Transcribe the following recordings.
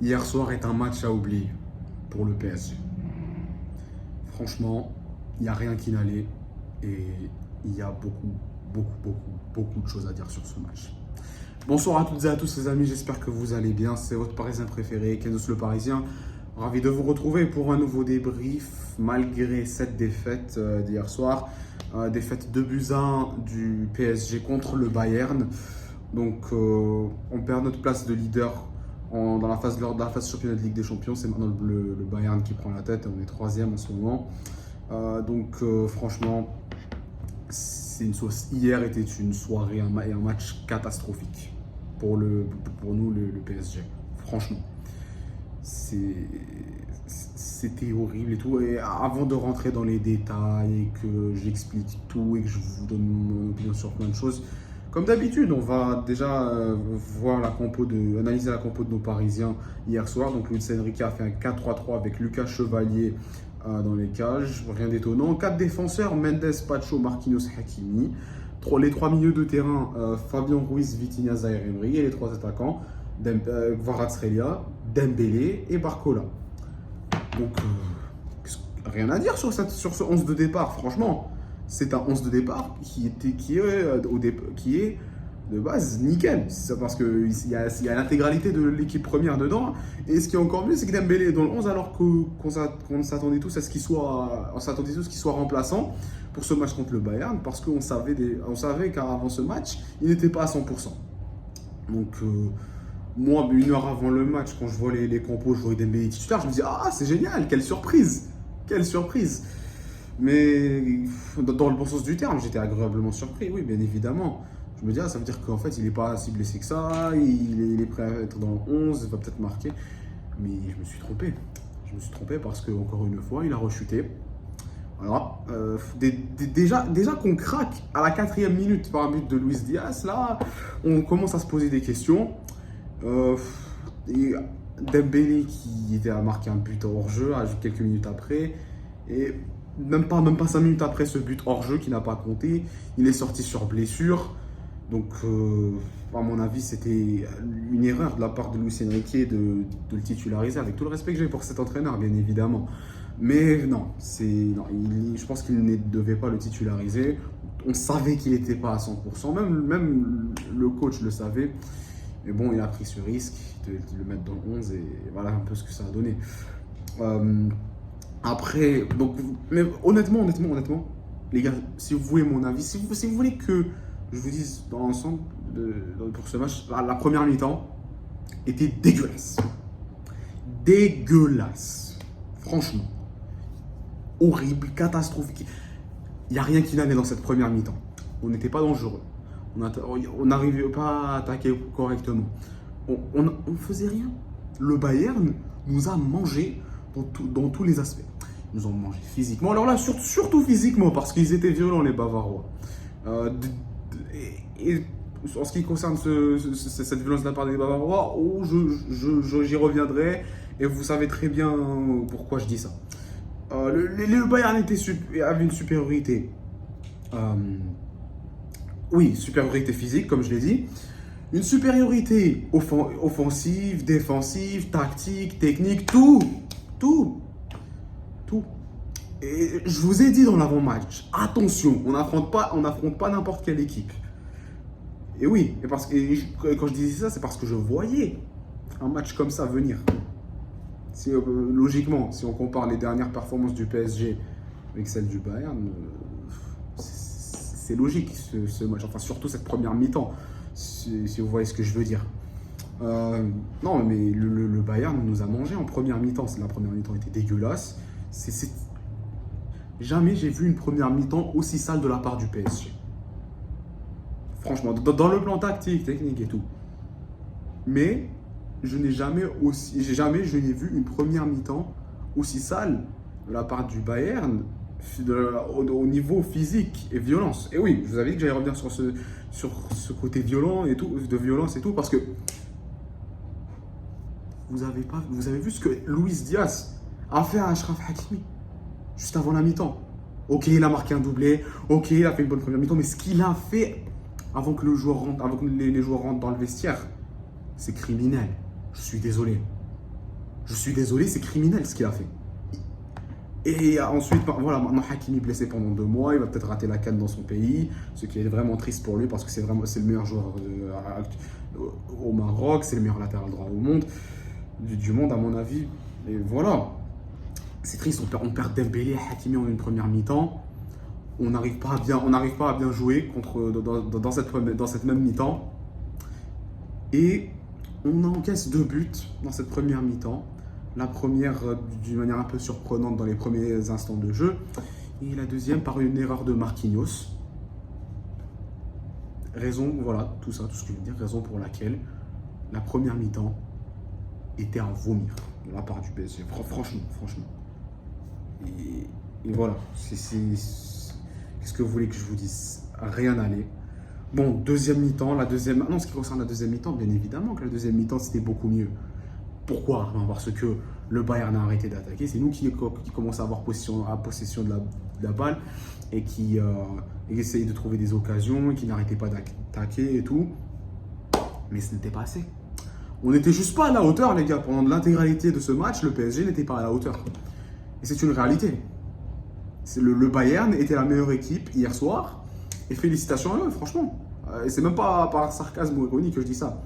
hier soir est un match à oublier pour le PSG. Franchement, il n'y a rien qui n'allait et il y a beaucoup de choses à dire sur ce match. Bonsoir à toutes et à tous les amis, j'espère que vous allez bien. C'est votre Parisien préféré, Kenous le Parisien. Ravi de vous retrouver pour un nouveau débrief malgré cette défaite d'hier soir. Défaite 2-1 du PSG contre le Bayern. Donc on perd notre place de leader dans la phase championnat de Ligue des Champions. C'est maintenant le Bayern qui prend la tête. On est troisième en ce moment. Franchement, hier était une soirée et un match catastrophique pour nous, le PSG. Franchement, c'était horrible et tout. Et avant de rentrer dans les détails et que j'explique tout et que je vous donne mon opinion sur plein de choses, comme d'habitude, on va déjà analyser la compo de nos Parisiens hier soir. Donc Luis Enrique a fait un 4-3-3 avec Lucas Chevalier dans les cages, rien d'étonnant. 4 défenseurs, Mendes, Pacho, Marquinhos, Hakimi. Les 3 milieux de terrain, Fabien Ruiz, Vitinha, Zaïre Emery. Et les 3 attaquants, Kvaratskhelia, Dembélé et Barcola. Donc, rien à dire sur ce 11 de départ, franchement. C'est un 11 de départ qui est de base nickel. C'est parce qu'il y a l'intégralité de l'équipe première dedans. Et ce qui est encore mieux, c'est que Dembélé est dans le 11 alors qu'on s'attendait tous à ce qu'il soit remplaçant pour ce match contre le Bayern parce qu'on savait qu'avant ce match, il n'était pas à 100%. Donc, moi, une heure avant le match, quand je vois les compos, je vois Dembélé titulaire, je me dis « Ah, c'est génial, quelle surprise !» Quelle surprise! Mais dans le bon sens du terme, j'étais agréablement surpris, oui, bien évidemment. Je me dis, ça veut dire qu'en fait, il n'est pas si blessé que ça, il est prêt à être dans le 11, il va peut-être marquer. Mais je me suis trompé. Je me suis trompé parce qu'encore une fois, il a rechuté. Voilà. Déjà qu'on craque à la 4e minute par un but de Luis Diaz, là, on commence à se poser des questions. Et Dembélé qui a marqué un but hors jeu quelques minutes après. Et même pas 5 minutes après ce but hors jeu qui n'a pas compté, il est sorti sur blessure. Donc, à mon avis, c'était une erreur de la part de Luis Enrique de le titulariser, avec tout le respect que j'ai pour cet entraîneur, bien évidemment. Mais non, je pense qu'il ne devait pas le titulariser. On savait qu'il n'était pas à 100%, même le coach le savait. Mais bon, il a pris ce risque de le mettre dans le 11 et voilà un peu ce que ça a donné. Après, donc, mais honnêtement, les gars, si vous voulez mon avis, si vous voulez que je vous dise dans l'ensemble pour ce match, la première mi-temps était dégueulasse. Dégueulasse. Franchement. Horrible, catastrophique. Il n'y a rien qui n'allait dans cette première mi-temps. On n'était pas dangereux. On n'arrivait pas à attaquer correctement. On ne faisait rien. Le Bayern nous a mangé dans tous les aspects. Ils nous ont mangé physiquement. Alors là, surtout physiquement, parce qu'ils étaient violents, les Bavarois. Et en ce qui concerne cette violence de la part des Bavarois, j'y reviendrai. Et vous savez très bien pourquoi je dis ça. Le Bayern avait une supériorité. Oui, supériorité physique, comme je l'ai dit. Une supériorité offensive, défensive, tactique, technique, tout. Et je vous ai dit dans l'avant-match, attention, on n'affronte pas n'importe quelle équipe. Et oui, quand je disais ça, c'est parce que je voyais un match comme ça venir. Logiquement, si on compare les dernières performances du PSG avec celles du Bayern, c'est logique ce match, enfin surtout cette première mi-temps, si vous voyez ce que je veux dire. Non, mais le Bayern nous a mangé en première mi-temps. La première mi-temps était dégueulasse. Jamais j'ai vu une première mi-temps aussi sale de la part du PSG. Franchement, dans le plan tactique, technique et tout. Mais je n'ai jamais vu une première mi-temps aussi sale de la part du Bayern au niveau physique et violence. Et oui, je vous avais dit que j'allais revenir sur ce côté violent et tout, de violence et tout, parce que vous avez vu ce que Luis Diaz a fait à Achraf Hakimi juste avant la mi-temps. Ok, il a marqué un doublé, ok, il a fait une bonne première mi-temps, mais ce qu'il a fait avant que les joueurs rentrent dans le vestiaire, c'est criminel. Je suis désolé. Je suis désolé, c'est criminel ce qu'il a fait. Et ensuite, voilà, maintenant Hakimi blessé pendant 2 mois, il va peut-être rater la CAN dans son pays, ce qui est vraiment triste pour lui parce que c'est le meilleur joueur au Maroc, c'est le meilleur latéral droit au monde, du monde à mon avis. Et voilà, c'est triste, on perd Dembélé et Hakimi en une première mi-temps. On n'arrive pas à bien jouer dans cette même mi-temps. Et on encaisse 2 buts dans cette première mi-temps. La première d'une manière un peu surprenante dans les premiers instants de jeu. Et la deuxième par une erreur de Marquinhos. Raison, voilà, tout ce que je veux dire, raison pour laquelle la première mi-temps était à vomir de la part du PSG. Franchement. Et voilà, qu'est-ce que vous voulez que je vous dise? Rien n'allait. Bon, deuxième mi-temps, non, ce qui concerne la deuxième mi-temps, bien évidemment que la deuxième mi-temps, c'était beaucoup mieux. Pourquoi? Parce que le Bayern a arrêté d'attaquer. C'est nous qui commençons à avoir possession de la balle et qui essayait de trouver des occasions et qui n'arrêtait pas d'attaquer et tout. Mais ce n'était pas assez. On n'était juste pas à la hauteur, les gars. Pendant l'intégralité de ce match, le PSG n'était pas à la hauteur. Et c'est une réalité. Le Bayern était la meilleure équipe hier soir. Et félicitations à eux, franchement. Et c'est même pas par sarcasme ou ironie que je dis ça.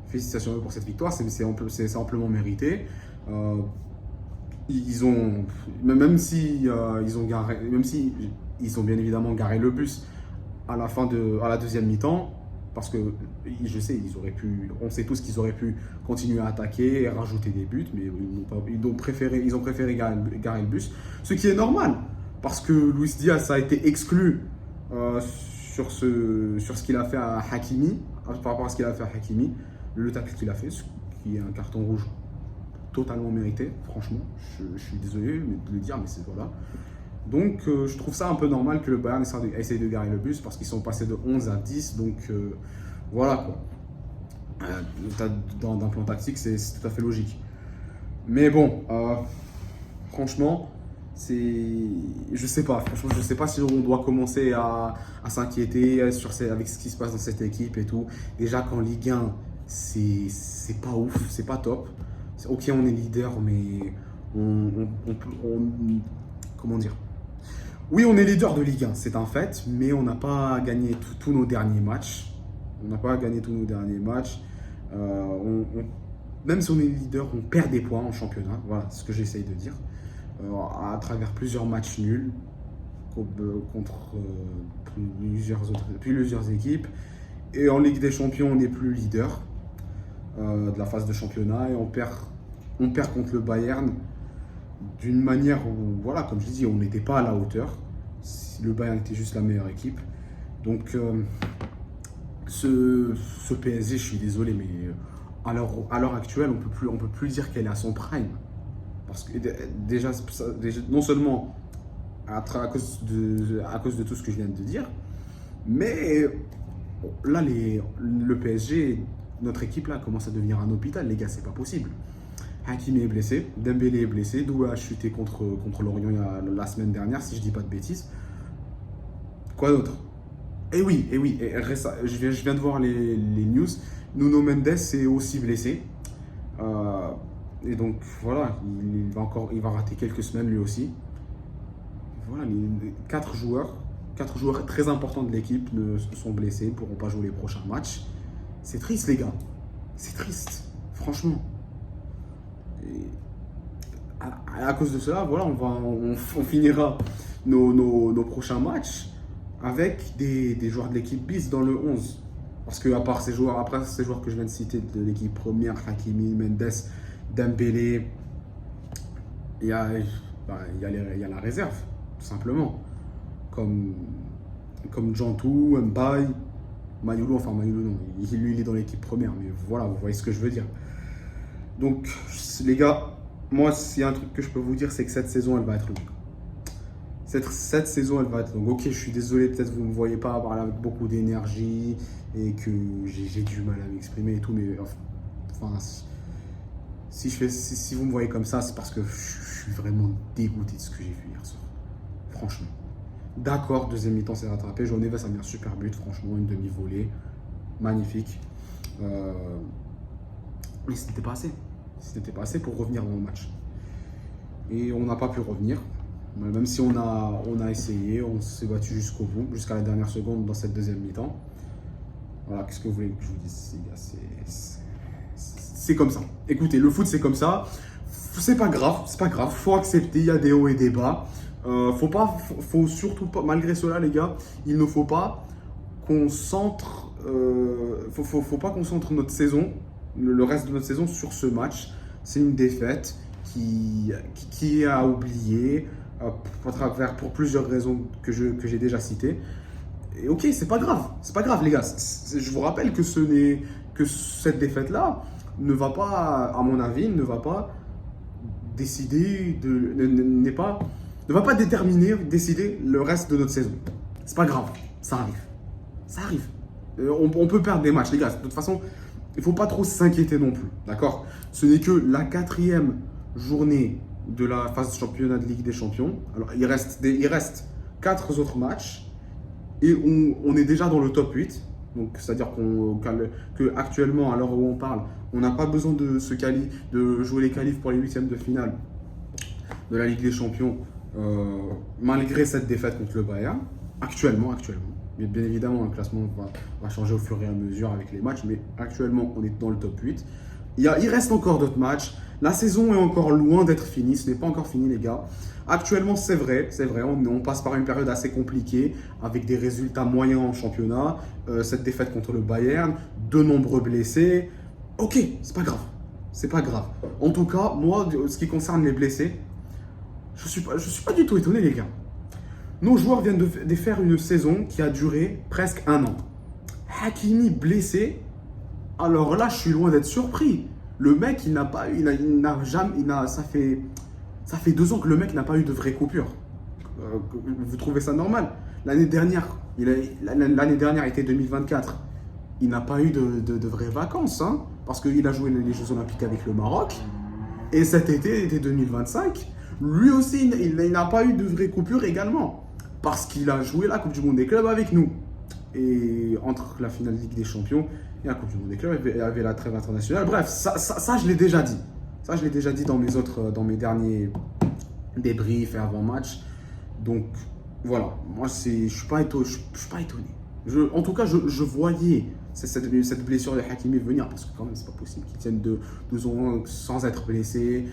Félicitations à eux pour cette victoire, c'est amplement mérité. Même si ils ont bien évidemment garé le bus à la deuxième mi-temps, parce que je sais, on sait tous qu'ils auraient pu continuer à attaquer et rajouter des buts, mais ils ont préféré garer le bus, ce qui est normal, parce que Luis Diaz a été exclu sur ce qu'il a fait à Hakimi, par rapport à ce qu'il a fait à Hakimi. Le tacle qu'il a fait, qui est un carton rouge totalement mérité, franchement, je suis désolé de le dire, mais c'est voilà. Donc je trouve ça un peu normal que le Bayern essaye de garer le bus parce qu'ils sont passés de 11 à 10, donc voilà quoi. D'un plan tactique, c'est tout à fait logique. Mais bon, franchement, je sais pas si on doit commencer à s'inquiéter avec ce qui se passe dans cette équipe et tout. Déjà qu'en Ligue 1, c'est pas ouf, c'est pas top. Ok, on est leader, mais comment dire? Oui, on est leader de Ligue 1, c'est un fait, mais on n'a pas gagné tous nos derniers matchs. Même si on est leader, on perd des points en championnat. Voilà ce que j'essaye de dire. À travers plusieurs matchs nuls contre plusieurs équipes. Et en Ligue des Champions, on n'est plus leader de la phase de championnat et on perd contre le Bayern d'une manière où, voilà, comme je dis, on n'était pas à la hauteur. Le Bayern était juste la meilleure équipe. Donc, ce PSG, je suis désolé, mais à l'heure actuelle, on peut plus dire qu'elle est à son prime. Parce que déjà non seulement à cause de tout ce que je viens de dire, mais là, le PSG, notre équipe là, commence à devenir un hôpital, les gars, c'est pas possible. Hakimi est blessé, Dembélé est blessé, Doué a chuté contre Lorient la semaine dernière, si je dis pas de bêtises. Quoi d'autre? Et oui, je viens de voir les news. Nuno Mendes est aussi blessé. Et donc voilà, il va rater quelques semaines lui aussi. Voilà, les 4 joueurs très importants de l'équipe sont blessés, ne pourront pas jouer les prochains matchs. C'est triste, les gars. C'est triste, franchement. Et à cause de cela, voilà, on finira nos prochains matchs avec des joueurs de l'équipe bis dans le 11. Parce que après ces joueurs que je viens de citer de l'équipe première, Hakimi, Mendes, Dembélé, il y a la réserve, tout simplement. Comme Jantou, Mbaye, Mayoulou, enfin Mayoulou non, lui il est dans l'équipe première, mais voilà, vous voyez ce que je veux dire. Donc les gars, moi s'il y a un truc que je peux vous dire, c'est que cette saison elle va être longue. Cette saison elle va être longue. Ok, je suis désolé, peut-être vous ne me voyez pas parler avec beaucoup d'énergie et que j'ai du mal à m'exprimer et tout, mais enfin, si vous me voyez comme ça, c'est parce que je suis vraiment dégoûté de ce que j'ai vu hier soir. Franchement. D'accord, deuxième mi-temps c'est rattrapé. João Neves a mis un super but, franchement, une demi-volée. Magnifique. Mais ce n'était pas assez. C'était pas assez pour revenir dans le match. Et on n'a pas pu revenir. Même si on a essayé, on s'est battu jusqu'au bout, jusqu'à la dernière seconde dans cette deuxième mi-temps. Voilà, qu'est-ce que vous voulez que je vous dise, les gars, c'est comme ça. Écoutez, le foot, c'est comme ça. C'est pas grave. Faut accepter, il y a des hauts et des bas. Faut surtout pas, malgré cela, les gars, il ne faut pas qu'on centre, faut pas qu'on centre notre saison, le reste de notre saison sur ce match. C'est une défaite qui est à oublier pour plusieurs raisons que j'ai déjà citées. Et ok, c'est pas grave les gars. Je vous rappelle que cette défaite-là ne va pas, à mon avis, ne va pas décider ne va pas décider le reste de notre saison. C'est pas grave, ça arrive. On peut perdre des matchs, les gars. De toute façon, il faut pas trop s'inquiéter non plus, d'accord? Ce n'est que la 4e journée de la phase de championnat de Ligue des Champions. Alors, il reste 4 autres matchs et on est déjà dans le top 8. Donc, c'est-à-dire qu'actuellement, à l'heure où on parle, on n'a pas besoin de jouer les qualifs pour les 8e de finale de la Ligue des Champions, malgré cette défaite contre le Bayern. Actuellement. Mais bien évidemment, le classement va changer au fur et à mesure avec les matchs, mais actuellement, on est dans le top 8. Il reste encore d'autres matchs. La saison est encore loin d'être finie. Ce n'est pas encore fini, les gars. Actuellement, c'est vrai, on passe par une période assez compliquée avec des résultats moyens en championnat. Cette défaite contre le Bayern, de nombreux blessés. Ok, c'est pas grave. En tout cas, moi, ce qui concerne les blessés, je suis pas du tout étonné, les gars. Nos joueurs viennent de faire une saison qui a duré presque 1 an. Hakimi blessé, alors là, je suis loin d'être surpris. Le mec, ça fait 2 ans que le mec n'a pas eu de vraie coupure. Vous trouvez ça normal? L'année dernière était 2024. Il n'a pas eu de vraies vacances, hein, parce qu'il a joué les Jeux Olympiques avec le Maroc. Et cet été était 2025. Lui aussi, il n'a pas eu de vraie coupure également. Parce qu'il a joué la Coupe du Monde des clubs avec nous. Et entre la finale Ligue des Champions et la Coupe du Monde des clubs, il y avait la trêve internationale. Bref, ça je l'ai déjà dit. Ça, je l'ai déjà dit dans mes derniers débriefs et avant-match. Donc, voilà. Moi, je suis pas étonné. En tout cas, je voyais cette blessure de Hakimi venir. Parce que quand même, c'est pas possible qu'il tienne 2 ans sans être blessé.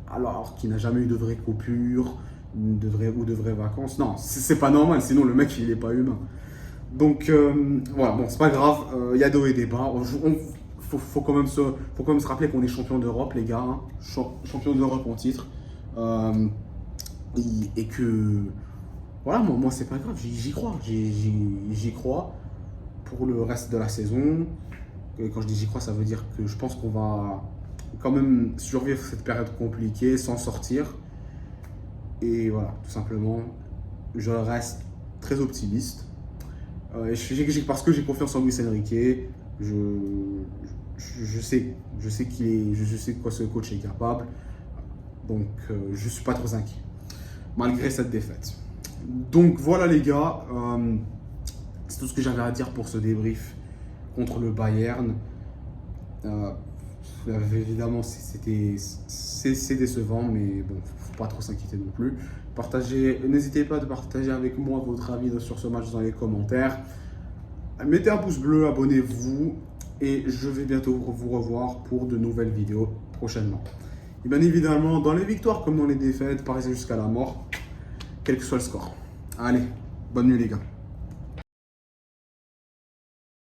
Alors qu'il n'a jamais eu de vraie coupure. De vraies vacances. Non, c'est pas normal, sinon le mec il est pas humain. Donc voilà, bon, c'est pas grave, il y a des hauts et des bas. Faut quand même se rappeler qu'on est champion d'Europe, les gars, hein. Champion d'Europe en titre. Et que voilà, moi c'est pas grave, j'y crois pour le reste de la saison. Et quand je dis j'y crois, ça veut dire que je pense qu'on va quand même survivre cette période compliquée, s'en sortir. Et voilà, tout simplement, je reste très optimiste. Parce que j'ai confiance en Luis Enrique. Je sais quoi ce coach est capable. Donc, je ne suis pas trop inquiet, malgré cette défaite. Donc voilà les gars, c'est tout ce que j'avais à dire pour ce débrief contre le Bayern. Évidemment, c'est décevant, mais bon, faut pas trop s'inquiéter non plus. N'hésitez pas à partager avec moi votre avis sur ce match dans les commentaires. Mettez un pouce bleu, abonnez-vous, et je vais bientôt vous revoir pour de nouvelles vidéos prochainement. Et bien évidemment, dans les victoires comme dans les défaites, Paris jusqu'à la mort, quel que soit le score. Allez, bonne nuit les gars.